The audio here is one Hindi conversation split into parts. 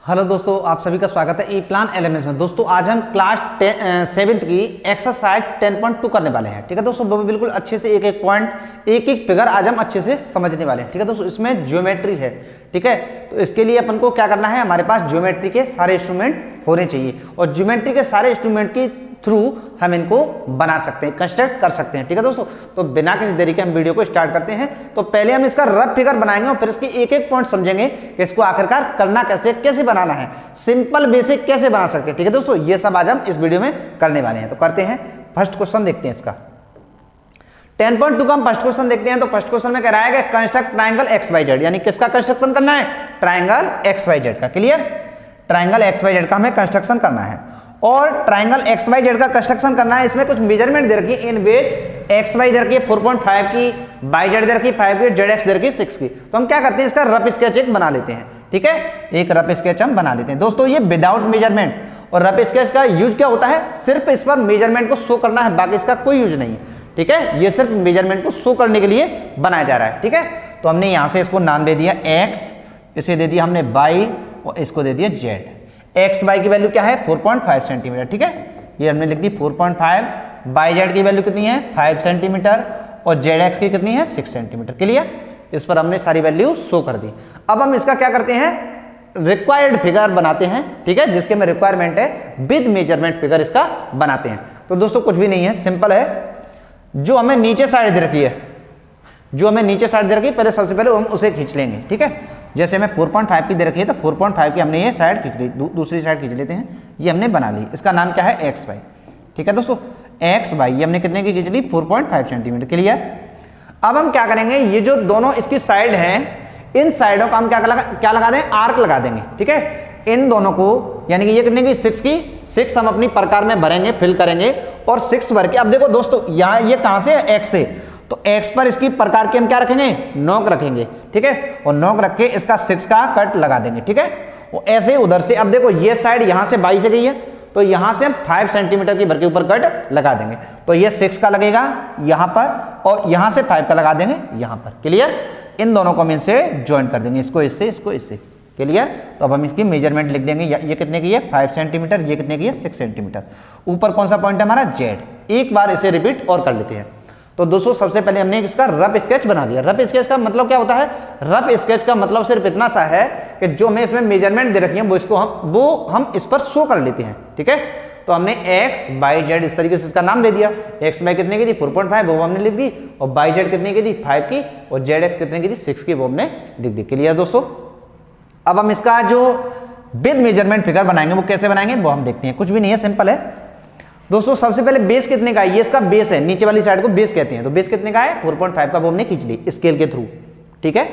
हेलो दोस्तों, आप सभी का स्वागत है ई प्लान एलएमएस में। दोस्तों आज हम क्लास 7th की एक्सरसाइज 10.2 करने वाले हैं। ठीक है दोस्तों, वो भी बिल्कुल अच्छे से एक एक पॉइंट एक एक फिगर आज हम अच्छे से समझने वाले हैं। ठीक है दोस्तों, इसमें ज्योमेट्री है। ठीक है, तो इसके लिए अपन को क्या करना है, हमारे पास ज्योमेट्री के सारे इंस्ट्रूमेंट होने चाहिए और ज्योमेट्री के सारे इंस्ट्रूमेंट की थ्रू हम इनको बना सकते हैं, कंस्ट्रक्ट कर सकते हैं। ठीक है दोस्तों, तो बिना किसी देरी के हम वीडियो को स्टार्ट करते हैं। तो पहले हम इसका रफ फिगर बनाएंगे और फिर इसके एक एक पॉइंट समझेंगे कि इसको आखिरकार करना कैसे बनाना है, सिंपल बेसिक कैसे बना सकते हैं। ठीक है दोस्तों, ये सब आज हम इस वीडियो में करने वाले हैं। तो करते हैं, फर्स्ट क्वेश्चन देखते हैं इसका 10.2 का हम फर्स्ट क्वेश्चन देखते हैं। तो फर्स्ट क्वेश्चन में कह रहा है कि construct triangle X Y Z, यानी किसका कंस्ट्रक्शन करना है, ट्राइंगल एक्स वाई जेड का। Clear, triangle X Y Z का हमें कंस्ट्रक्शन करना है और ट्राइंगल एक्स वाई जेड का कंस्ट्रक्शन करना है। इसमें कुछ मेजरमेंट दे रखी है, इन बेच एक्स वाई दे रखी है 4.5 की, बाई जेड दे रखी है 5 की, जेड एक्स दे रखी है 6 की। तो हम क्या करते हैं, इसका रफ स्केच एक बना लेते हैं। ठीक है, एक रफ स्केच हम बना लेते हैं। दोस्तों ये विदाउट मेजरमेंट, और रफ स्केच का यूज क्या होता है, सिर्फ इस पर मेजरमेंट को शो करना है, बाकी इसका कोई यूज नहीं है। ठीक है, ये सिर्फ मेजरमेंट को शो करने के लिए बनाया जा रहा है। ठीक है, तो हमने यहां से इसको नाम दे दिया एक्स, इसे दे दिया हमने बाई और इसको दे दिया जेड। एक्स बाई की वैल्यू क्या है, 4.5 सेंटीमीटर। ठीक है, ये हमने लिख दी 4.5। बाई जेड की वैल्यू कितनी है, 5 सेंटीमीटर और जेड एक्स की कितनी है, 6 सेंटीमीटर। क्लियर, इस पर हमने सारी वैल्यू शो कर दी। अब हम इसका क्या करते हैं, रिक्वायर्ड फिगर बनाते हैं। ठीक है, जिसके में रिक्वायरमेंट है विद मेजरमेंट फिगर इसका बनाते हैं। तो दोस्तों कुछ भी नहीं है, सिंपल है। जो हमें नीचे साइड दे रखी है, पहले सबसे पहले हम उसे खींच लेंगे। ठीक है, जैसे हमें 4.5 की दे रखी है तो 4.5 की हमने ये साइड खींच ली, दूसरी साइड खींच लेते हैं, ये हमने बना ली। इसका नाम क्या है, एक्स वाई। ठीक है दोस्तों, एक्स वाई ये हमने कितने की खींच ली, 4.5 सेंटीमीटर। क्लियर, अब हम क्या करेंगे, ये जो दोनों इसकी साइड हैं, इन साइडों का हम क्या लगा दें, आर्क लगा देंगे। ठीक है, इन दोनों को, यानी कि ये कितने की, 6 की, 6 हम अपनी प्रकार में भरेंगे, फिल करेंगे और 6 भर के, अब देखो दोस्तों यहाँ ये कहां से है, एक्स से, तो एक्स पर इसकी प्रकार के हम क्या रखेंगे, नोक रखेंगे। ठीक है, और नोक रख के इसका 6 का कट लगा देंगे। ठीक है, और ऐसे उधर से, अब देखो ये साइड यहां से 22 से गई है, तो यहां से हम 5 सेंटीमीटर की भर के ऊपर कट लगा देंगे। तो ये 6 का लगेगा यहां पर और यहां से 5 का लगा देंगे यहां पर। क्लियर, इन दोनों को हम इनसे ज्वाइन कर देंगे, इसको इससे, इसको इससे। क्लियर, तो अब हम इसकी मेजरमेंट लिख देंगे, ये कितने की है, 5 सेंटीमीटर, ये कितने की है, 6 सेंटीमीटर। ऊपर कौन सा पॉइंट है हमारा, जेड। एक बार इसे रिपीट और कर लेते हैं। तो दोस्तों सबसे पहले हमने इसका रफ स्केच बना लिया। रफ स्केच का मतलब क्या होता है, रफ स्केच का मतलब सिर्फ इतना सा है कि जो हमें इसमें मेजरमेंट दे रखी है वो हम इस पर शो कर लेते हैं। ठीक है, तो हमने एक्स बाई जेड इस तरीके से इसका नाम दे दिया। एक्स बाई कितने की थी, 4.5, वो हमने लिख दी, और बाई जेड कितने की थी, 5 की, और जेड एक्स कितने की थी, 6 की, वो हमने लिख दी। क्लियर दोस्तों, अब हम इसका जो विद मेजरमेंट फिगर बनाएंगे वो कैसे बनाएंगे वो हम देखते हैं। कुछ भी नहीं है, सिंपल है दोस्तों। सबसे पहले बेस कितने का है, ये इसका बेस है, नीचे वाली साइड को बेस कहते हैं। तो बेस कितने का है, 4.5 का, वो हमने खींच ली स्केल के थ्रू। ठीक है,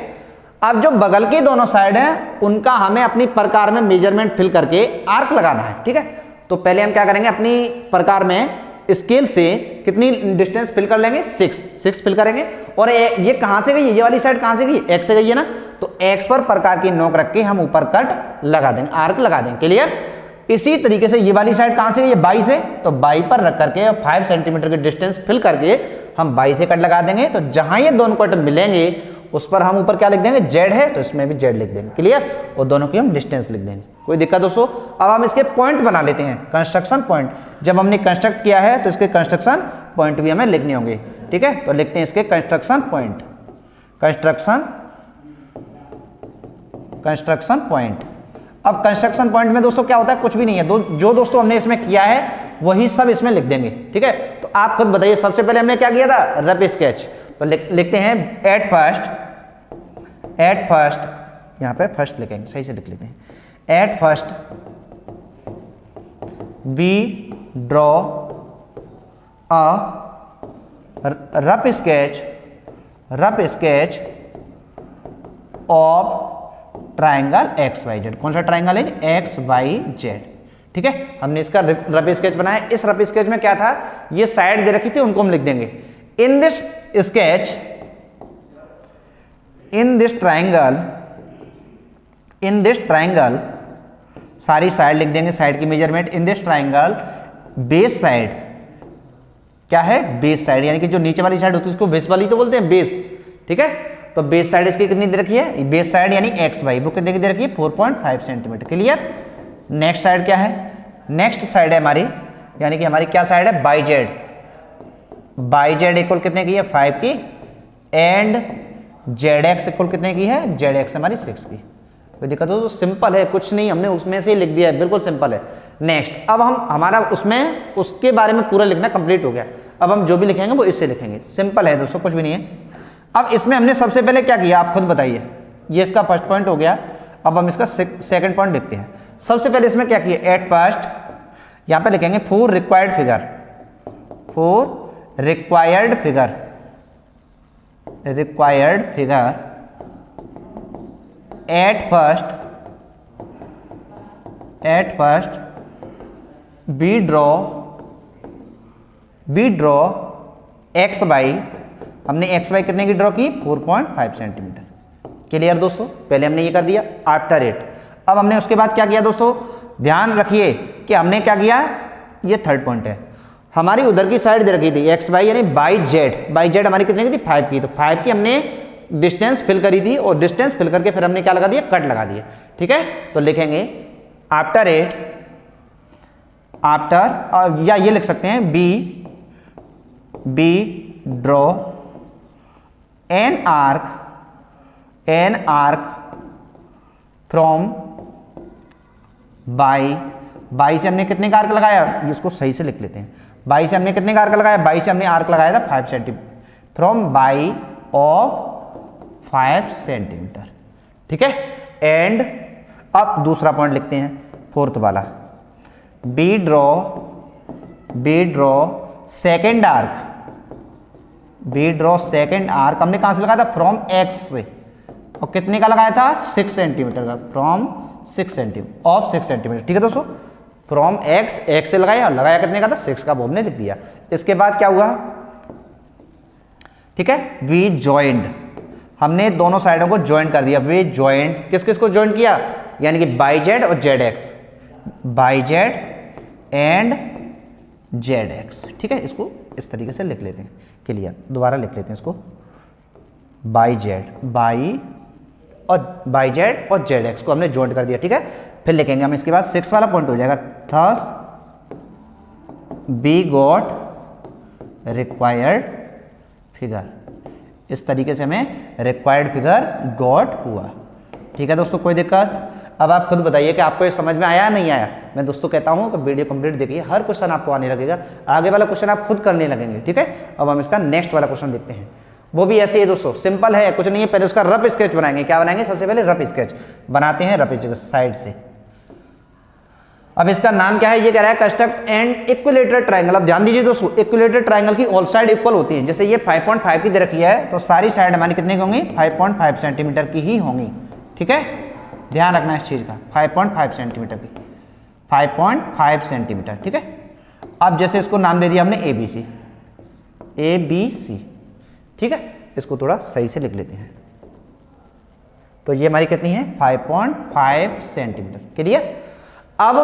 अब जो बगल के दोनों साइड हैं उनका हमें अपनी प्रकार में मेजरमेंट फिल करके आर्क लगाना है। ठीक है, तो पहले हम क्या करेंगे, अपनी प्रकार में स्केल से कितनी डिस्टेंस फिल कर लेंगे, 6 फिल करेंगे। और ये कहां से गई, ये वाली साइड कहां से गई, एक्स से गई है ना, तो एक्स पर प्रकार की नोक रख के हम ऊपर कट लगा देंगे, आर्क लगा देंगे। क्लियर, इसी तरीके से ये वाली साइड कहां से गई है, 22 से, तो 22 पर रख करके 5 सेंटीमीटर की डिस्टेंस फिल करके हम 22 से कट लगा देंगे। तो जहां ये दोनों कट मिलेंगे उस पर हम ऊपर क्या लिख देंगे, जेड है, तो इसमें भी जेड लिख देंगे। क्लियर, और दोनों की हम डिस्टेंस लिख देंगे। कोई दिक्कत दोस्तों। अब हम इसके पॉइंट बना लेते हैं, कंस्ट्रक्शन पॉइंट। जब हमने कंस्ट्रक्ट किया है तो इसके कंस्ट्रक्शन पॉइंट भी हमें लिखने होंगे। ठीक है, तो लिखते हैं इसके कंस्ट्रक्शन पॉइंट, कंस्ट्रक्शन पॉइंट। अब कंस्ट्रक्शन पॉइंट में दोस्तों क्या होता है, कुछ भी नहीं है, जो दोस्तों हमने इसमें किया है वही सब इसमें लिख देंगे। ठीक है, तो आप खुद बताइए, सबसे पहले हमने क्या किया था, रफ स्केच। तो लिखते हैं एट फर्स्ट, यहां पे फर्स्ट लिखेंगे, सही से लिख लेते हैं। At first we draw a rough sketch of triangle X Y Z. कौन सा ट्राइंगल है, एक्स वाई जेड। ठीक है, हमने इसका रफ स्केच बनाया। इस रफ स्केच में क्या था, ये साइड दे रखी थी, उनको हम लिख देंगे। In this sketch, in this triangle, सारी साइड लिख देंगे, साइड की measurement. In this triangle base side क्या है, बेस साइड, यानी कि जो नीचे वाली साइड होती है उसको बेस वाली तो बोलते हैं, बेस। ठीक है, तो बेस साइड इसकी कितनी दे रखी है, बेस साइड यानी एक्स वाई वो कितने की दे रखी है 4.5 सेंटीमीटर। क्लियर। नेक्स्ट साइड क्या है, नेक्स्ट साइड है हमारी, यानी कि हमारी क्या साइड है by Z, by Z equal कितने की है 5 की, एंड जेड एक्स इक्वल कितने की है, जेड एक्स हमारी 6 की। कोई दिक्कत हो तो सिंपल है, कुछ नहीं, हमने उसमें से ही लिख दिया है, बिल्कुल सिंपल है। नेक्स्ट अब हम हमारा उसमें उसके बारे में पूरा लिखना कंप्लीट हो गया। अब हम जो भी लिखेंगे वो इससे लिखेंगे, सिंपल है दोस्तों, कुछ भी नहीं है। अब इसमें हमने सबसे पहले क्या किया आप खुद बताइए, ये इसका फर्स्ट पॉइंट हो गया। अब हम इसका सेकंड पॉइंट लिखते हैं। सबसे पहले इसमें क्या किया, एट फर्स्ट यहाँ पे लिखेंगे for required figure, for required figure, required figure at first we draw X Y, हमने एक्स बाई कितने की ड्रॉ की 4.5 सेंटीमीटर। क्लियर दोस्तों, पहले हमने ये कर दिया आफ्टर इट। अब हमने उसके बाद क्या किया दोस्तों, ध्यान रखिए कि हमने क्या किया, ये थर्ड पॉइंट है, हमारी उधर की साइड दे रखी थी एक्स बाई यानी बाई जेड हमारी कितने की थी 5 की, तो 5 की हमने डिस्टेंस फिल करी थी और डिस्टेंस फिल करके फिर हमने क्या लगा दिया, कट लगा दिया। ठीक है, तो लिखेंगे आफ्टर इट, आफ्टर, या ये लिख सकते हैं we draw an arc from Y से हमने कितने का आर्क लगाया, इसको सही से लिख लेते हैं, बाई से हमने कितने का आर्क लगाया, बाई से हमने आर्क लगाया था 5 centimetre, from by of 5 centimetre. ठीक है, एंड अब दूसरा पॉइंट लिखते हैं फोर्थ वाला, बी ड्रॉ सेकेंड आर्क हमने कहां से लगाया था, फ्रॉम एक्स से, और कितने का लगाया था 6 सेंटीमीटर का, फ्रॉम 6 सेंटीमीटर ऑफ 6 सेंटीमीटर। ठीक है दोस्तों, फ्रॉम एक्स से लगाया कितने का था 6 का, वो हमने लिख दिया। इसके बाद क्या हुआ, ठीक है, वी जॉइंट, हमने दोनों साइडों को ज्वाइंट कर दिया। वी ज्वाइंट किस किस को ज्वाइंट किया, यानी कि बाई जेड और Z x, by Z and Z x. ठीक है, इसको इस तरीके से लिख लेते हैं। क्लियर, दोबारा लिख लेते हैं इसको, बाई जेड और जेड एक्स को हमने ज्वाइंट कर दिया। ठीक है, फिर लिखेंगे हम इसके बाद 6 वाला पॉइंट हो जाएगा, thus we got required figure, इस तरीके से हमें रिक्वायर्ड फिगर गॉट हुआ। ठीक है दोस्तों, कोई दिक्कत। अब आप खुद बताइए कि आपको ये समझ में आया नहीं आया। मैं दोस्तों कहता हूँ कि वीडियो कंप्लीट देखिए, हर क्वेश्चन आपको आने लगेगा, आगे वाला क्वेश्चन आप खुद करने लगेंगे। ठीक है, अब हम इसका नेक्स्ट वाला क्वेश्चन देखते हैं, वो भी ऐसे ही दोस्तों, सिंपल है, कुछ नहीं है। पहले उसका रफ स्केच बनाएंगे। क्या बनाएंगे, सबसे पहले रफ स्केच बनाते हैं, रफ साइड से। अब इसका नाम क्या है, ये कह रहा है कंस्ट्रक्ट एंड इक्विलेटरल ट्रायंगल। अब ध्यान दीजिए दोस्तों, इक्विलेटरल ट्रायंगल की ऑल साइड इक्वल होती है। जैसे ये 5.5 की दे रखी है, तो सारी साइड हमारी कितने की होंगी, 5.5 सेंटीमीटर की ही होंगी। ठीक है, ध्यान रखना इस चीज़ का, 5.5 सेंटीमीटर की, 5.5 सेंटीमीटर। ठीक है, अब जैसे इसको नाम दे दिया हमने ए बी सी। ठीक है, इसको थोड़ा सही से लिख लेते हैं। तो ये हमारी कितनी है, 5.5 सेंटीमीटर। क्लियर। अब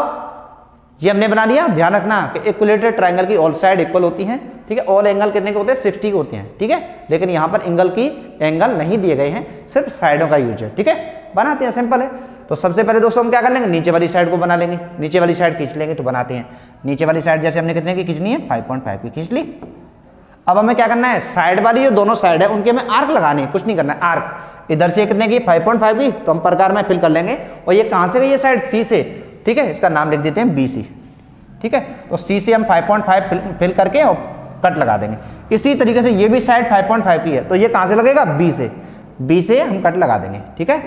ये हमने बना लिया। ध्यान रखना कि इक्विलेटरल ट्रायंगल की ऑल साइड इक्वल होती हैं। ठीक है, ऑल एंगल कितने के होते हैं, 60 के होते हैं। ठीक है, लेकिन यहाँ पर एंगल नहीं दिए गए हैं, सिर्फ साइडों का यूज है। ठीक है, बनाते हैं, सिंपल है। तो सबसे पहले दोस्तों हम क्या कर लेंगे, नीचे वाली साइड को बना लेंगे, नीचे वाली साइड खींच लेंगे। तो बनाते हैं, नीचे वाली साइड जैसे हमने कितने की खींचनी है, 5.5 की खींच ली। अब हमें क्या करना है, साइड वाली जो दोनों साइड है उनके हमें आर्क लगाने हैं, कुछ नहीं करना है। आर्क इधर से कितने की, 5.5 की, तो हम प्रकार में फिल कर लेंगे। और ये कहाँ से गई है साइड, सी से। ठीक है, इसका नाम लिख देते हैं बी सी। ठीक है, तो सी से हम 5.5 फिल करके और कट लगा देंगे। इसी तरीके से ये भी साइड 5.5 की है, तो ये कहाँ से लगेगा, बी से हम कट लगा देंगे। ठीक है,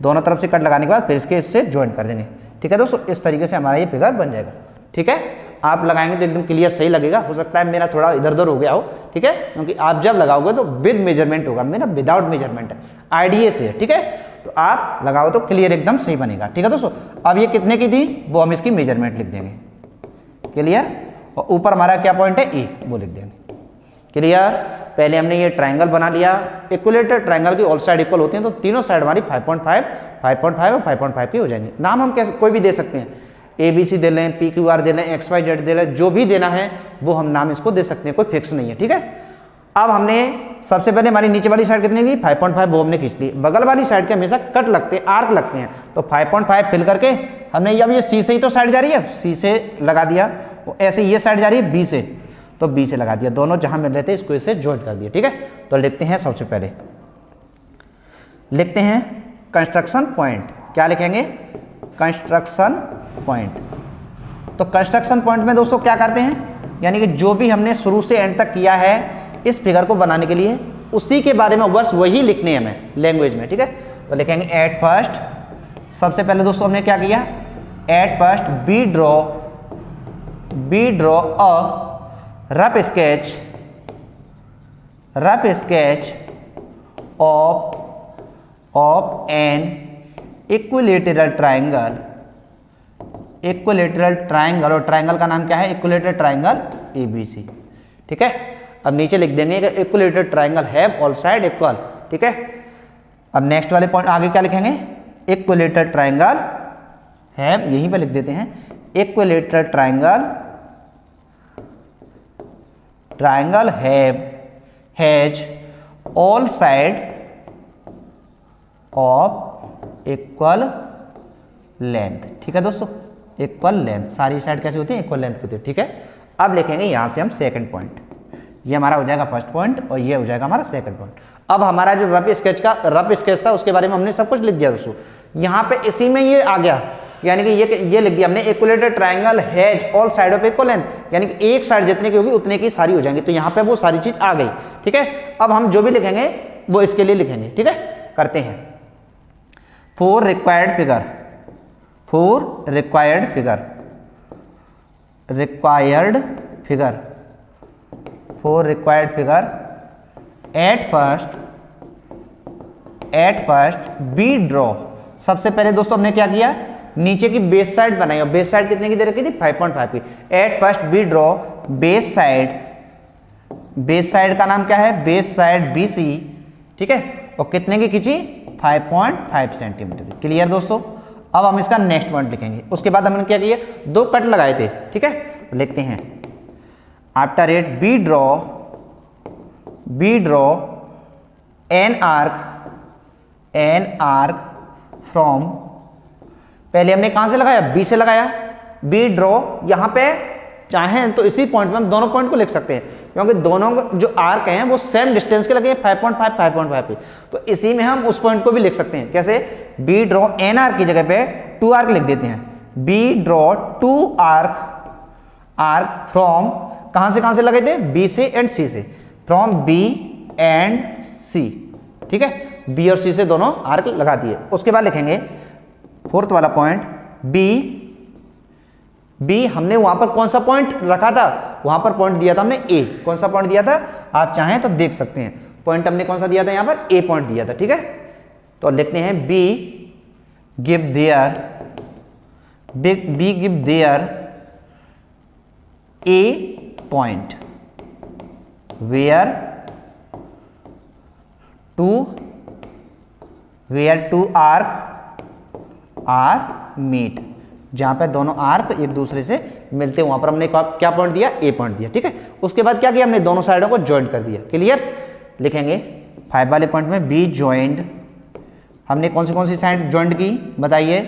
दोनों तरफ से कट लगाने के बाद फिर इससे ज्वाइंट कर देंगे। ठीक है दोस्तों, इस तरीके से हमारा ये फिगर बन जाएगा। ठीक है, आप लगाएंगे तो एकदम क्लियर सही लगेगा। हो सकता है मेरा थोड़ा इधर उधर हो गया हो। ठीक है, क्योंकि आप जब लगाओगे तो विद मेजरमेंट होगा, मेरा विदाउट मेजरमेंट है, आईडीए से है। ठीक है, तो आप लगाओ तो क्लियर एकदम सही बनेगा। ठीक है दोस्तों, अब ये कितने की थी, वो हम इसकी मेजरमेंट लिख देंगे। क्लियर, और ऊपर हमारा क्या पॉइंट है, ए, वो लिख देंगे। क्लियर। पहले हमने ये ट्रायंगल बना लिया। इक्विलेटरल ट्रायंगल की ऑल साइड इक्वल होती हैं, तो तीनों साइड हमारी 5.5, 5.5 और 5.5 की हो जाएंगे। नाम हम कैसे कोई भी दे सकते हैं, ABC दे लें, PQR दे लें, XYZ दे लें, जो भी देना है वो हम नाम इसको दे सकते हैं, कोई फिक्स नहीं है। ठीक है, अब हमने सबसे पहले हमारी नीचे वाली साइड कितनी थी 5.5, वो हमने खींच ली। बगल वाली साइड के हमेशा कट लगते हैं, आर्क लगते हैं, तो 5.5 फिल करके हमने, अब ये सी से ही तो साइड जा रही है, सी से लगा दिया, ऐसे ये साइड जा रही है बी से, तो बी से लगा दिया, दोनों जहां मिल रहे थे इसको इससे ज्वाइंट कर दिया। ठीक है, तो लिखते हैं, सबसे पहले लिखते हैं कंस्ट्रक्शन पॉइंट। क्या लिखेंगे? Construction point. तो कंस्ट्रक्शन पॉइंट में दोस्तों क्या करते हैं, यानी कि जो भी हमने शुरू से एंड तक किया है इस फिगर को बनाने के लिए, उसी के बारे में बस वही लिखने हैं हमें लैंग्वेज में। ठीक है, तो लिखेंगे एट फर्स्ट, सबसे पहले दोस्तों हमने क्या किया, at first we draw a rough sketch of an equilateral triangle, और ट्राइंगल का नाम क्या है, इक्विलेटरल ट्राइंगल ABC। ठीक है, अब नीचे लिख देंगे कि equilateral triangle have all side equal. ठीक है, अब नेक्स्ट वाले पॉइंट आगे क्या लिखेंगे, इक्विलेटरल ट्राइंगल हैव, यहीं पे लिख देते हैं, equilateral triangle has all side of equal length. ठीक है दोस्तों, इक्वल लेंथ, सारी साइड कैसे होती है, इक्वल लेंथ की होती है। ठीक है, अब लिखेंगे यहां से हम सेकंड पॉइंट, ये हमारा हो जाएगा फर्स्ट पॉइंट और ये हो जाएगा हमारा सेकंड पॉइंट। अब हमारा जो रफ स्केच था उसके बारे में हमने सब कुछ लिख दिया दोस्तों, यहाँ पे इसी में ये आ गया, यानी कि ये लिख दिया हमने, equilateral triangle has all side of equal length, यानी कि एक साइड जितने की होगी उतने की सारी हो जाएंगी, तो यहाँ पे वो सारी चीज आ गई। ठीक है, अब हम जो भी लिखेंगे वो इसके लिए लिखेंगे। ठीक है, करते हैं। For required figure at first we draw. सबसे पहले दोस्तों हमने क्या किया, नीचे की बेस साइड बनाई, और बेस साइड कितने की दे रखी थी 5.5 की। At first we draw base side का नाम क्या है, बेस साइड BC। ठीक है, और कितने की खींची 5.5 सेंटीमीटर। क्लियर दोस्तों, अब हम इसका नेक्स्ट पॉइंट लिखेंगे। उसके बाद हमने क्या किया, दो कट लगाए थे। ठीक है, तो लिखते हैं after it be draw an arc from, पहले हमने कहां से लगाया, बी से लगाया, बी ड्रॉ, यहां पे चाहें तो इसी पॉइंट में हम दोनों पॉइंट को लिख सकते हैं, क्योंकि दोनों जो आर्क हैं वो सेम डिस्टेंस के लगे हैं 5.5 पे, तो इसी में हम उस पॉइंट को भी लिख सकते हैं। कैसे, बी ड्रॉ एन आर्क की जगह पे 2 आर्क लिख देते हैं, बी ड्रॉ 2 आर्क फ्रॉम, कहां से लगे थे, बी से एंड सी से, फ्रॉम बी एंड सी। ठीक है, बी और सी से दोनों आर्क लगा दिए। उसके बाद लिखेंगे फोर्थ वाला पॉइंट, बी हमने वहां पर कौन सा पॉइंट रखा था, वहां पर पॉइंट दिया था हमने ए। कौन सा पॉइंट दिया था, आप चाहें तो देख सकते हैं, पॉइंट हमने कौन सा दिया था, यहां पर ए पॉइंट दिया था। ठीक है, तो लिखते हैं we give there a point where two arc meet, जहां पे दोनों आर्क एक दूसरे से मिलते हैं, वहां पर हमने क्या पॉइंट दिया, ए पॉइंट दिया। ठीक है, उसके बाद क्या किया, हमने दोनों साइडों को ज्वाइंट कर दिया। क्लियर, लिखेंगे 5 वाले पॉइंट में बी ज्वाइंट, हमने कौन सी साइड ज्वाइंट की बताइए,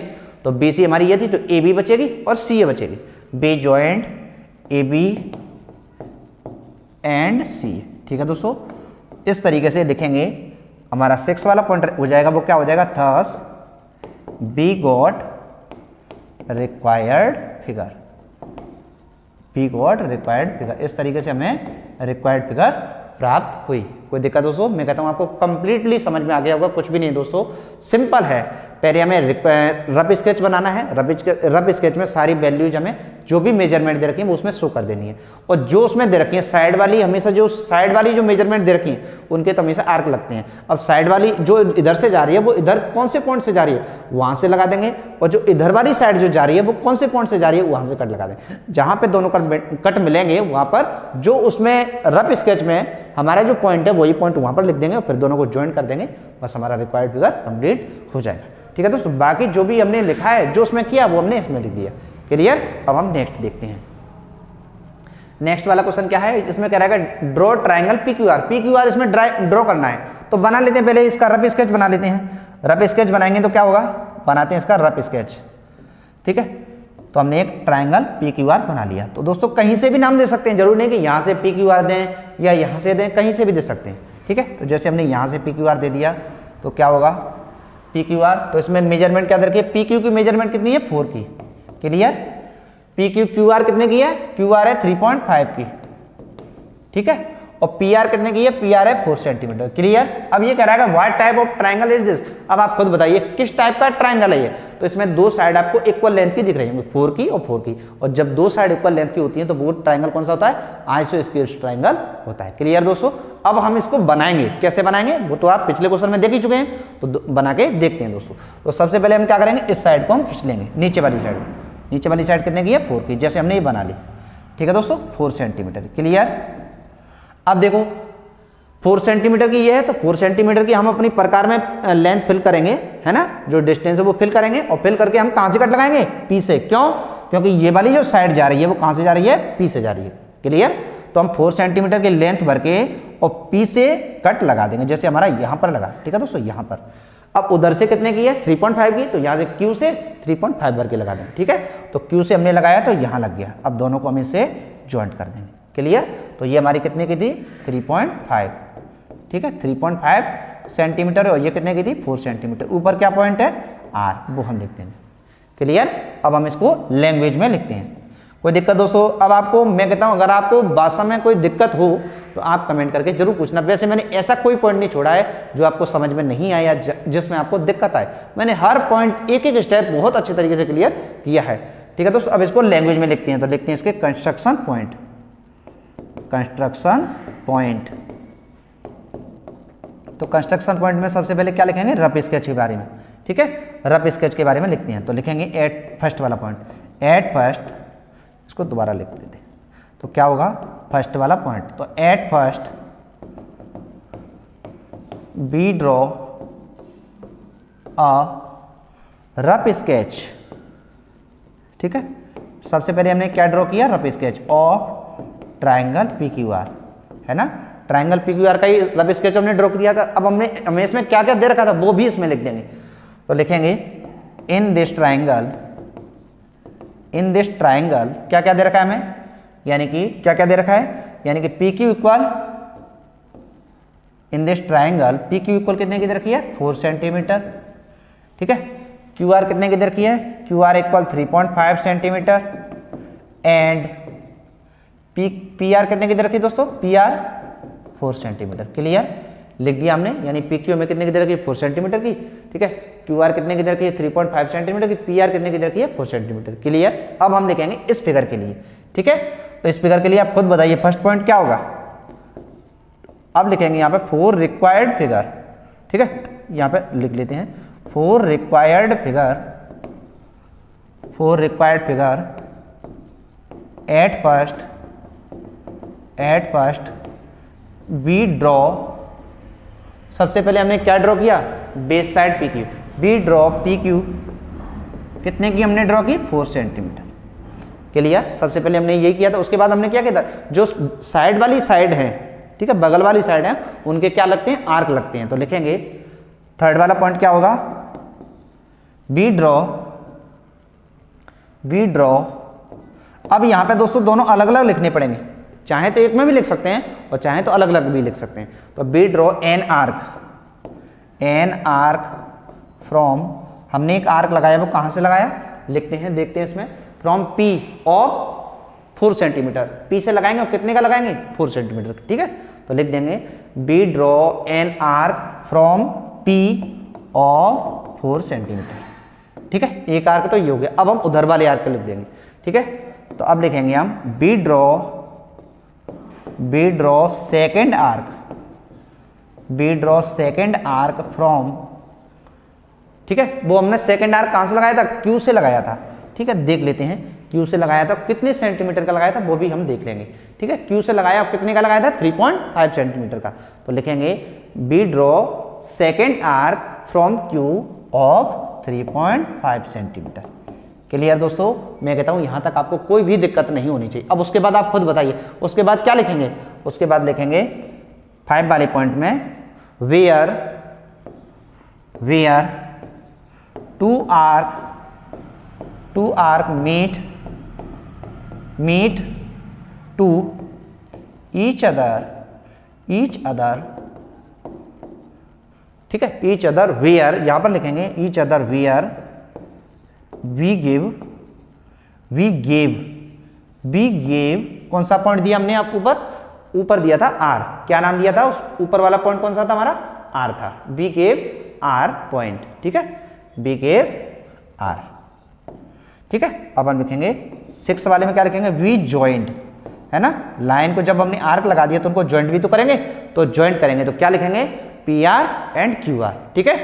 तो बी सी हमारी ये थी, तो ए बी बचेगी और सी ए बचेगी, B joint A B and C. ठीक है दोस्तों, इस तरीके से लिखेंगे। हमारा 6 वाला पॉइंट हो जाएगा, वो क्या हो जाएगा, thus we got required figure, इस तरीके से हमें रिक्वायर्ड फिगर प्राप्त हुई। कोई दिक्कत दोस्तों, मैं कहता हूं आपको कंप्लीटली समझ में आ गया होगा, कुछ भी नहीं दोस्तों, सिंपल है। पहले हमें रफ स्केच बनाना है, रफ स्केच में सारी वैल्यूज हमें जो भी मेजरमेंट दे रखी है वो उसमें शो कर देनी है, और जो उसमें दे रखी है साइड वाली, हमेशा जो साइड वाली जो मेजरमेंट दे रखी है उनके तो हमेशा आर्क लगते हैं। अब साइड वाली जो इधर से जा रही है वो इधर कौन से पॉइंट से जा रही है वहां से लगा देंगे, और जो इधर वाली साइड जो जा रही है वो कौन से पॉइंट से जा रही है वहां से कट लगा देंगे। जहां पे दोनों कट मिलेंगे वहां पर जो उसमें रफ स्केच में हमारा जो पॉइंट है वही पॉइंट वहां पर लिख देंगे, और फिर दोनों को ज्वाइन कर देंगे, बस हमारा रिक्वायर्ड फिगर कंप्लीट हो जाएगा। ठीक है दोस्तों, बाकी जो भी हमने लिखा है, जो उसमें किया वो हमने इसमें लिख दिया। क्लियर, अब हम नेक्स्ट देखते हैं। नेक्स्ट वाला क्वेश्चन क्या है, इसमें कह रहा है draw triangle P Q are इसमें ड्रॉ करना है। तो बना लेते हैं, पहले इसका रफ स्केच बना लेते हैं। रफ स्केच बनाएंगे तो क्या होगा, बनाते हैं इसका रफ स्केच, ठीक है। तो हमने एक ट्राइंगल पी क्यू आर बना लिया। तो दोस्तों कहीं से भी नाम दे सकते हैं, जरूरी नहीं कि यहाँ से पी क्यू आर दें या यहाँ से दें, कहीं से भी दे सकते हैं, ठीक है। तो जैसे हमने यहाँ से पी क्यू आर दे दिया तो क्या होगा पी क्यू आर, तो इसमें मेजरमेंट क्या दे रखी है, पी क्यू की मेजरमेंट कितनी है 4 की, clear. P Q Q R कितने की है, क्यू आर है 3.5 की, ठीक है। और पी आर कितने की है, पी आर है 4 सेंटीमीटर, क्लियर। अब ये कह रहा है what type of triangle is this, अब आप खुद बताइए किस टाइप का ट्राइंगल है ये। तो इसमें दो साइड आपको इक्वल लेंथ की दिख रही होंगी, 4 की और 4 की, और जब दो साइड इक्वल लेंथ की होती है तो वो ट्राइंगल कौन सा होता है, आइसोस्केल्स ट्राइंगल होता है, क्लियर दोस्तों। अब हम इसको बनाएंगे, कैसे बनाएंगे वो तो आप पिछले क्वेश्चन में देख ही चुके हैं, तो बना के देखते हैं दोस्तों। तो सबसे पहले हम क्या करेंगे, इस साइड को हम खींच लेंगे, नीचे वाली साइड कितने की है 4 की, जैसे हमने ये बना ली, ठीक है दोस्तों 4 सेंटीमीटर, क्लियर। अब देखो 4 सेंटीमीटर की ये है, तो 4 सेंटीमीटर की हम अपनी प्रकार में लेंथ फिल करेंगे, है ना, जो डिस्टेंस है वो फिल करेंगे, और फिल करके हम कहाँ से कट लगाएंगे, पी से, क्यों, क्योंकि ये वाली जो साइड जा रही है वो कहाँ से जा रही है, पी से जा रही है, क्लियर। तो हम 4 सेंटीमीटर की लेंथ भर के और पी से कट लगा देंगे, जैसे हमारा यहाँ पर लगा, ठीक है दोस्तों, यहाँ पर। अब उधर से कितने की है 3.5 की, तो यहाँ से क्यू से 3.5 भर के लगा देंगे, ठीक है। तो क्यू से हमने लगाया तो यहाँ लग गया, अब दोनों को हम इसे ज्वाइंट कर देंगे, क्लियर। तो ये हमारी कितने की थी 3.5, ठीक है, 3.5 सेंटीमीटर, और ये कितने की थी 4 सेंटीमीटर। ऊपर क्या पॉइंट है आर, वो हम लिख देंगे, क्लियर। अब हम इसको लैंग्वेज में लिखते हैं। कोई दिक्कत दोस्तों, अब आपको मैं कहता हूं अगर आपको भाषा में कोई दिक्कत हो तो आप कमेंट करके जरूर पूछना। वैसे मैंने ऐसा कोई पॉइंट नहीं छोड़ा है जो आपको समझ में नहीं आया, जिसमें आपको दिक्कत आए। मैंने हर पॉइंट एक एक स्टेप बहुत अच्छे तरीके से क्लियर किया है, ठीक है दोस्तों। अब इसको लैंग्वेज में लिखते हैं, तो लिखते हैं इसके कंस्ट्रक्शन पॉइंट। तो कंस्ट्रक्शन पॉइंट में सबसे पहले क्या लिखेंगे, रफ स्केच के बारे में, ठीक है, रफ स्केच के बारे में लिखते हैं। तो लिखेंगे एट फर्स्ट वाला पॉइंट, एट फर्स्ट, इसको दोबारा लिख लेते हैं, तो क्या होगा फर्स्ट वाला पॉइंट। तो at first we draw a rough sketch, ठीक है। सबसे पहले हमने क्या ड्रॉ किया, rough sketch of triangle P Q R, है ना, ट्राइंगल पी क्यू आर का ही रफ स्केच हमने ड्रॉ किया था। अब हमें इसमें क्या क्या दे रखा था वो भी इसमें लिख देंगे। तो लिखेंगे इन दिस ट्राइंगल क्या क्या दे रखा है हमें, यानी कि क्या क्या दे रखा है, यानी कि P Q equal, in this triangle P Q equal कितने की दे रखी है 4 सेंटीमीटर, ठीक है। क्यू आर कितने की दे रखी है, Q R equal 3.5 centimetre, and P R कितने की दे रखी है दोस्तों, पी आर 4 सेंटीमीटर, क्लियर। लिख दिया हमने, यानी पी क्यू में कितने की दे रखी है 4 सेंटीमीटर की, ठीक है। क्यू आर कितने की दे रखी है 3.5 सेंटीमीटर की, पी आर कितने की दे रखी है 4 सेंटीमीटर, क्लियर। अब हम लिखेंगे इस फिगर के लिए, ठीक है। तो इस फिगर के लिए आप खुद बताइए फर्स्ट पॉइंट क्या होगा। अब लिखेंगे यहाँ पे 4 रिक्वायर्ड फिगर, ठीक है, यहाँ पे लिख लेते हैं 4 required figure at first we draw. सबसे पहले हमने क्या ड्रॉ किया, base side P Q, we draw P Q कितने की हमने ड्रॉ की 4 सेंटीमीटर, क्लियर। सबसे पहले हमने यही किया था। उसके बाद हमने क्या किया था, जो साइड वाली साइड है, ठीक है, बगल वाली साइड है, उनके क्या लगते हैं, आर्क लगते हैं। तो लिखेंगे थर्ड वाला पॉइंट क्या होगा, बी ड्रॉ। अब यहां पे दोस्तों दोनों अलग अलग लिखने पड़ेंगे, चाहे तो एक में भी लिख सकते हैं और चाहे तो अलग अलग भी लिख सकते हैं। तो we draw an arc from, हमने एक आर्क लगाया, वो कहां से लगाया लिखते हैं, देखते हैं इसमें, from P of 4 centimetre, P से लगाएंगे और कितने का लगाएंगे 4 सेंटीमीटर, ठीक है। तो लिख देंगे we draw an arc from P of 4 centimetre, ठीक है। एक आर्क तो ये हो गया। अब हम उधर वाले आर्क को लिख देंगे, ठीक है। तो अब लिखेंगे हम B draw second arc from, ठीक है। वो हमने सेकेंड आर्क कहां से लगाया था, क्यू से लगाया था, ठीक है। देख लेते हैं क्यू से लगाया था, कितने सेंटीमीटर का लगाया था वो भी हम देख लेंगे, ठीक है। क्यू से लगाया, कितने का लगाया था 3.5 सेंटीमीटर का। तो लिखेंगे we draw second arc from Q of 3.5 centimetre, clear दोस्तों, मैं कहता हूं यहां तक आपको कोई भी दिक्कत नहीं होनी चाहिए। अब उसके बाद आप खुद बताइए, उसके बाद क्या लिखेंगे, उसके बाद लिखेंगे 5 वाले पॉइंट में where two arc meet to each other, ठीक है, ईच अदर वेयर, यहां पर लिखेंगे each other where we gave कौन सा पॉइंट दिया हमने आपको ऊपर दिया था आर, क्या नाम दिया था उस ऊपर वाला पॉइंट, कौन सा था हमारा, आर था, वी गेव आर पॉइंट, ठीक है, वी गेव आर, ठीक है। अब हम लिखेंगे 6 वाले में क्या लिखेंगे, वी जॉइंट, है ना, लाइन को जब हमने आर्क लगा दिया तो उनको ज्वाइंट भी तो करेंगे, तो ज्वाइंट करेंगे तो क्या लिखेंगे, P R and Q R, ठीक है,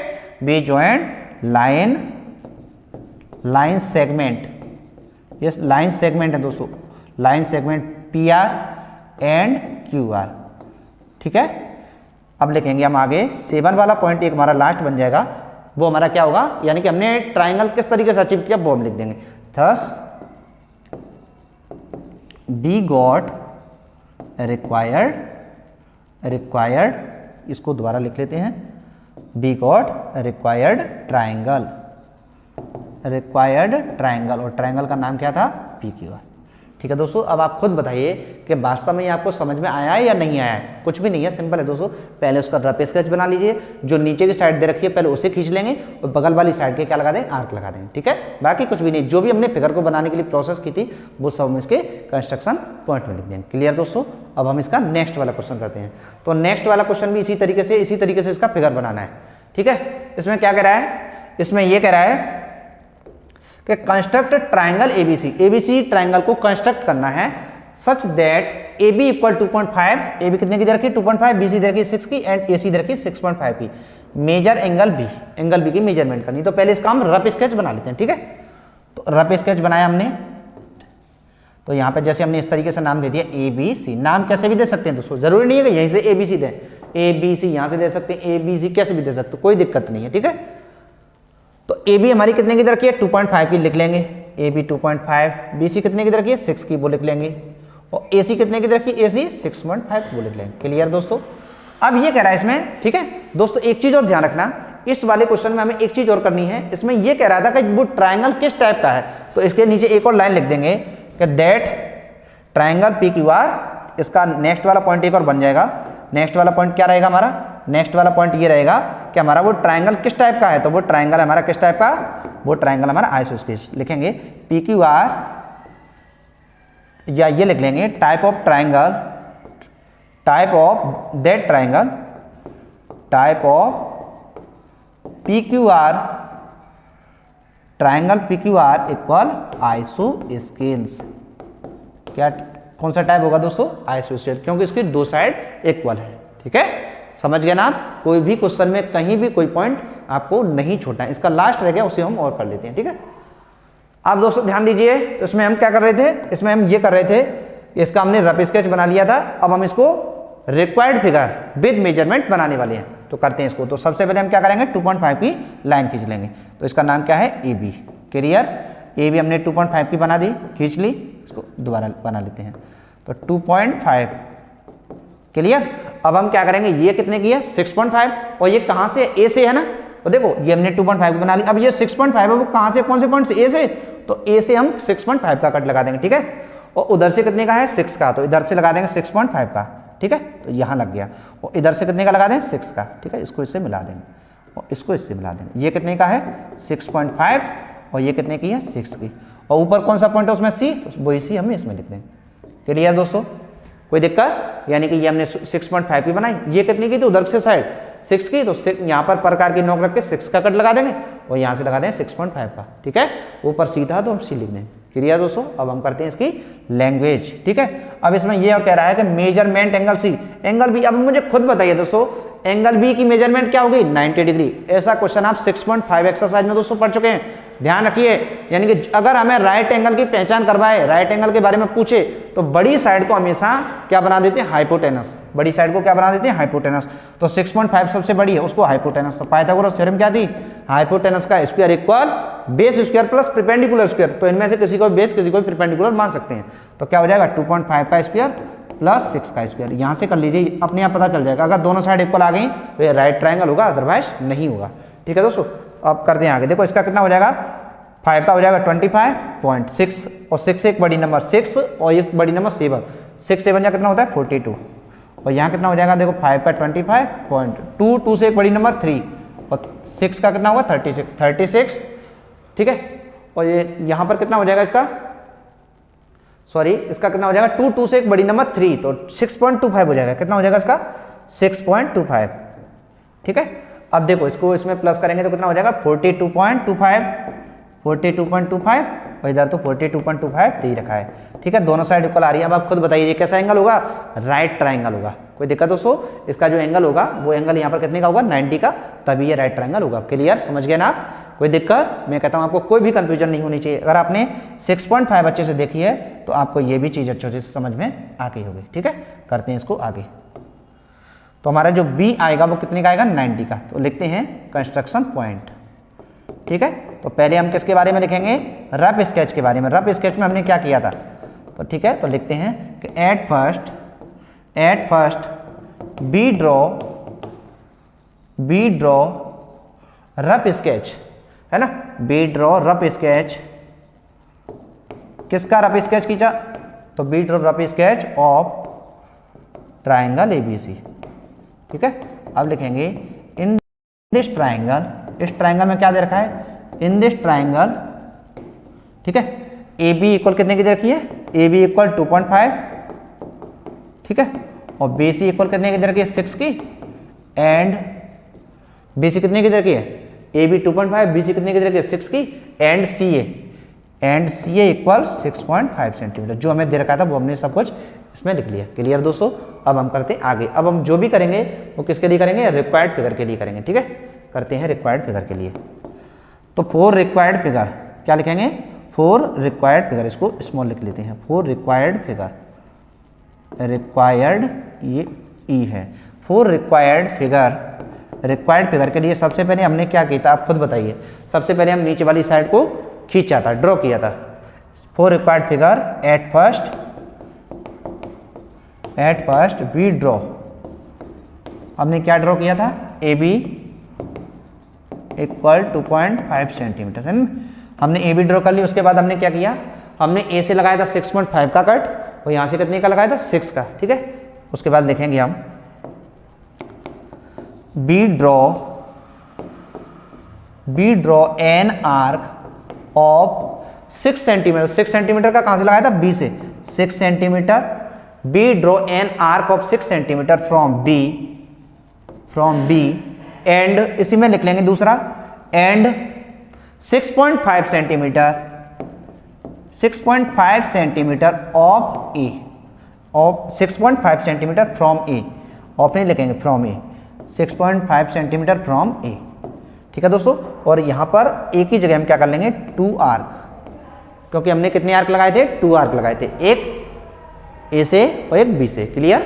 we joint line segment, yes line segment है दोस्तों, line segment P R and Q R, ठीक है। अब लिखेंगे हम आगे 7 वाला पॉइंट, एक हमारा लास्ट बन जाएगा, वो हमारा क्या होगा, यानी कि हमने ट्राइंगल किस तरीके से अचीव किया वो हम लिख देंगे, थस बी गॉट रिक्वायर्ड, इसको दोबारा लिख लेते हैं, बी गॉट रिक्वायर्ड ट्राइंगल, और ट्राइंगल का नाम क्या था, पी क्यू आर, ठीक है दोस्तों। अब आप खुद बताइए कि वास्तव में ये आपको समझ में आया है या नहीं आया है, कुछ भी नहीं है, सिंपल है दोस्तों। पहले उसका रफ स्केच बना लीजिए, जो नीचे की साइड दे रखी है पहले उसे खींच लेंगे और बगल वाली साइड के क्या लगा देंगे, आर्क लगा देंगे, ठीक है, बाकी कुछ भी नहीं, जो भी हमने फिगर को बनाने के लिए प्रोसेस की थी वो सब हम इसके कंस्ट्रक्शन पॉइंट में लिख देंगे। क्लियर दोस्तों। अब हम इसका नेक्स्ट वाला क्वेश्चन करते हैं, तो नेक्स्ट वाला क्वेश्चन भी इसी तरीके से इसका फिगर बनाना है, ठीक है। इसमें क्या कह रहा है, इसमें यह कह रहा है कि कंस्ट्रक्ट ट्राइंगल एबीसी ट्राइंगल को कंस्ट्रक्ट करना है such that A B equal 2.5, A B कितने की दे रखी 2.5, बी सी दे रखी 6 की एंड ए सी दे रखी 6.5 की, मेजर एंगल बी की मेजरमेंट करनी। तो पहले इसका हम रफ स्केच बना लेते हैं, ठीक है। तो रफ स्केच बनाया हमने, तो यहाँ पे जैसे हमने इस तरीके से नाम दे दिया ए बी सी, नाम कैसे भी दे सकते हैं दोस्तों, जरूरी नहीं है कि यहीं से ए बी सी दें, ए बी सी यहाँ से दे सकते हैं, ए बी सी कैसे भी दे सकते हो, कोई दिक्कत नहीं है, ठीक है। तो ए बी हमारी कितने की दे रखी है 2.5 की, लिख लेंगे ए बी 2.5, बी सी कितने की दे रखी है 6 की, वो लिख लेंगे, और ए सी कितने की दे रखी है, ए सी 6.5 वो लिख लेंगे। क्लियर दोस्तों। अब ये कह रहा है इसमें, ठीक है दोस्तों, एक चीज और ध्यान रखना, इस वाले क्वेश्चन में हमें एक चीज और करनी है। इसमें ये कह रहा था कि वो ट्राइंगल किस टाइप का है, तो इसके नीचे एक और लाइन लिख देंगे कि that triangle P Q are, इसका नेक्स्ट वाला पॉइंट एक और बन जाएगा। नेक्स्ट वाला पॉइंट क्या रहेगा हमारा, नेक्स्ट वाला पॉइंट ये रहेगा कि हमारा वो ट्राइंगल किस टाइप का है, तो वो ट्राइंगल हमारा किस टाइप का, वो ट्राइंगल हमारा आइसोस्केच, लिखेंगे पी क्यू आर, या ये लिख लेंगे type of triangle, type of that triangle, type of P Q R, triangle P Q R equal isosceles. क्या कौन सा टाइप होगा दोस्तों, आइसोस्केल, क्योंकि इसकी दो साइड इक्वल है, ठीक है। समझ गए ना आप, कोई भी क्वेश्चन में कहीं भी कोई पॉइंट आपको नहीं छोड़ना है। इसका लास्ट रह गया, उसे हम और कर लेते हैं, ठीक है। आप दोस्तों ध्यान दीजिए, तो इसमें हम क्या कर रहे थे, इसमें हम ये कर रहे थे, इसका हमने रफ स्केच बना लिया था, अब हम इसको रिक्वायर्ड फिगर विद मेजरमेंट बनाने वाले हैं, तो करते हैं इसको। तो सबसे पहले हम क्या करेंगे, 2.5 की लाइन खींच लेंगे, तो इसका नाम क्या है, A B. Clear, A B हमने 2.5 की बना दी, खींच ली, इसको दोबारा बना लेते हैं, तो 2.5। क्लियर। अब हम क्या करेंगे, ये कितने की है 6.5, और ये कहाँ से, ए से है ना, तो देखो ये हमने 2.5 की बना ली। अब ये 6.5 है, वो कहाँ से, कौन से पॉइंट से, ए से, तो ए से हम 6.5 का कट लगा देंगे, ठीक है। और उधर से कितने का है 6 का, तो इधर से लगा देंगे 6.5 का, ठीक है, तो यहाँ लग गया। और इधर से कितने का लगा दें 6 का, ठीक है, इसको इससे मिला देंगे और इसको इससे मिला देंगे। ये कितने का है 6.5 और ये कितने की है 6 की, और ऊपर कौन सा पॉइंट है उसमें सी, तो वही सी हम इसमें लिख देंगे। क्लियर दोस्तों, कोई दिक्कत, यानी कि ये हमने 6.5 की बनाई, ये कितनी की, तो उधर से साइड 6 की, तो यहाँ पर प्रकार की नोक रख के 6 का कट लगा देंगे और यहाँ से लगा देंगे 6.5 का, ठीक है। ऊपर सी था तो हम सी लिख देंगे। क्लियर दोस्तों। अब हम करते हैं इसकी लैंग्वेज, ठीक है। अब इसमें ये और कह रहा है कि मेजरमेंट एंगल सी, एंगल भी। अब मुझे खुद बताइए दोस्तों, एंगल बी की मेजरमेंट क्या होगी 90 डिग्री। ऐसा क्वेश्चन आप 6.5 एक्सरसाइज में दोस्तों पढ़ चुके हैं, ध्यान रखिए। यानी कि अगर हमें राइट एंगल की पहचान करवाए, राइट एंगल के बारे में पूछे, तो बड़ी साइड को हमेशा क्या बना देते हैं, हाइपोटेनस। बड़ी साइड को क्या बना देते हैं, हाइपोटेनस। तो 6.5 सबसे बड़ी है, उसको हाइपोटेनस। तो पाइथागोरस थ्योरम क्या थी, हाइपोटेनस का square equal base square plus perpendicular square. तो इनमें से किसी को बेस किसी को परपेंडिकुलर मान सकते हैं। तो क्या हो जाएगा 2.5 का स्क्वायर प्लस 6 का स्क्वायर। यहाँ से कर लीजिए, अपने आप पता चल जाएगा। अगर दोनों साइड इक्वल आ गई तो ये राइट ट्रायंगल होगा, अदरवाइज नहीं होगा। ठीक है दोस्तों, अब करते हैं आगे। देखो इसका कितना हो जाएगा, 5 का हो जाएगा 25.6 और 6 से एक बड़ी नंबर 6 और एक बड़ी नंबर 7। 6 7 कितना होता है 42। और यहाँ कितना हो जाएगा, देखो 5 का 25.2, 2 से एक बड़ी नंबर 3 और 6 का कितना होगा 36। ठीक है, और ये यहाँ पर कितना हो जाएगा इसका, सॉरी इसका कितना हो जाएगा 2 से एक बड़ी नंबर 3, तो 6.25 हो जाएगा। कितना हो जाएगा इसका 6.25। ठीक है, अब देखो इसको इसमें प्लस करेंगे तो कितना हो जाएगा 42.25 और इधर तो 42.25 दे रखा है। ठीक है, दोनों साइड इक्वल आ रही है। अब आप खुद बताइए कैसा एंगल होगा, राइट ट्रायंगल होगा। कोई दिक्कत दोस्तों, इसका जो एंगल होगा वो एंगल यहाँ पर कितने का होगा 90 का, तभी ये राइट ट्रायंगल होगा। क्लियर, समझ गए ना आप। कोई दिक्कत, मैं कहता हूँ आपको कोई भी कंफ्यूजन नहीं होनी चाहिए। अगर आपने 6.5 अच्छे से देखी है तो आपको ये भी चीज़ अच्छे से समझ में आ गई होगी। ठीक है, करते हैं इसको आगे। तो हमारा जो बी आएगा वो कितने का आएगा 90 का। तो लिखते हैं कंस्ट्रक्शन पॉइंट। ठीक है, तो पहले हम किसके बारे में लिखेंगे, रफ स्केच के बारे में। रफ स्केच में हमने क्या किया था, तो ठीक है, तो लिखते हैं कि at first we draw rough sketch, है ना, बी ड्रॉ रफ स्केच। किसका रफ स्केच खींचा, तो we draw rough sketch of triangle ABC। ठीक है, अब लिखेंगे इन दिस ट्राइंगल, इस ट्राइंगल में क्या दे रखा है, इन दिस ट्राइंगल। ठीक है, AB इक्वल कितने की दे रखी है, AB इक्वल 2.5। ठीक है, और BC इक्वल कितने की दे रखी है 6 की, एंड BC कितने की दे रखी है, AB 2.5, BC कितने की दे रखी है 6 की, एंड CA इक्वल 6.5 सेंटीमीटर। जो हमें दे रखा था वो हमने सब कुछ इसमें लिख लिया। क्लियर दोस्तों, अब हम करते हैं आगे। अब हम जो भी करेंगे वो किसके लिए करेंगे, रिक्वायर्ड फिगर के लिए करेंगे। ठीक है, करते हैं रिक्वायर्ड फिगर के लिए। तो फॉर रिक्वायर्ड फिगर क्या लिखेंगे, फॉर रिक्वायर्ड फिगर, इसको स्मॉल लिख लेते हैं, फॉर रिक्वायर्ड फिगर, रिक्वायर्ड ये ई है, फॉर रिक्वायर्ड फिगर के लिए सबसे पहले हमने क्या किया था, आप खुद बताइए। सबसे पहले हम नीचे वाली साइड को खींचा था, ड्रॉ किया था। For required figure at first we draw, हमने क्या ड्रॉ किया था, AB इक्वल 2.5 सेंटीमीटर, है ना। हमने AB ड्रॉ कर ली। उसके बाद हमने क्या किया, हमने A से लगाया था 6.5 का कट और यहाँ से कितने का लगाया था 6 का। ठीक है, उसके बाद लिखेंगे हम B draw an arc of 6 centimetre. 6 centimetre का कहाँ से लगाया था, B से, 6 centimetre. B draw an arc of 6 centimetre from B and, इसी में लिख लेंगे दूसरा, and 6.5 centimetre of A, of 6.5 centimetre from A, of नहीं लिखेंगे, from A, 6.5 centimetre from A. ठीक है दोस्तों, और यहाँ पर ए की जगह हम क्या कर लेंगे 2 आर्क, क्योंकि हमने कितने आर्क लगाए थे, 2 आर्क लगाए थे, एक ए से और एक बी से। क्लियर।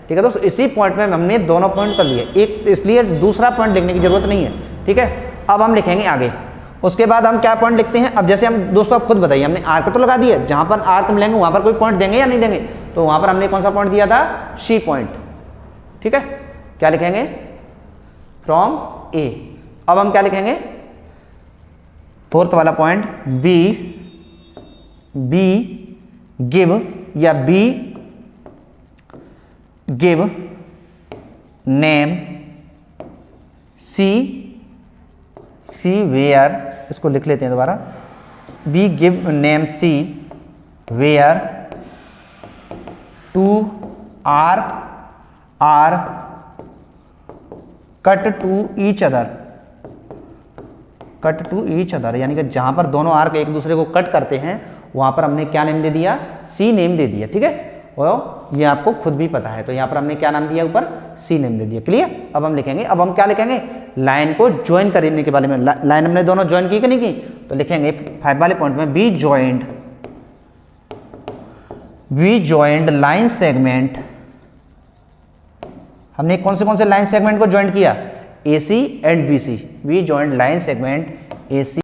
ठीक है दोस्तों, इसी पॉइंट में हमने दोनों पॉइंट कर लिए, एक इसलिए दूसरा पॉइंट लिखने की जरूरत नहीं है। ठीक है, अब हम लिखेंगे आगे। उसके बाद हम क्या पॉइंट लिखते हैं, अब जैसे हम दोस्तों आप खुद बताइए, हमने आर्क तो लगा दिया, जहां पर आर्क मिलेंगे वहां पर कोई पॉइंट देंगे या नहीं देंगे, तो वहां पर हमने कौन सा पॉइंट दिया था, C पॉइंट। ठीक है, क्या लिखेंगे, फ्रॉम A। अब हम क्या लिखेंगे, फोर्थ वाला पॉइंट बी गिव, या be give name C where, इसको लिख लेते हैं दोबारा, be give name C where 2 arc are cut to each other, यानी कि जहां पर दोनों आर्क एक दूसरे को कट करते हैं वहां पर हमने क्या नेम दे दिया, सी नेम दे दिया। ठीक है, और ये आपको खुद भी पता है, तो यहाँ पर हमने क्या नाम दिया ऊपर, सी नेम दे दिया। क्लियर। अब हम लिखेंगे, अब हम क्या लिखेंगे, लाइन को ज्वाइन करने के बारे में। लाइन हमने दोनों ज्वाइन की कि नहीं की, तो लिखेंगे 5 वाले पॉइंट में बी ज्वाइंट लाइन सेगमेंट। हमने कौन से लाइन सेगमेंट को ज्वाइंट किया, AC and BC। Be joint line segment AC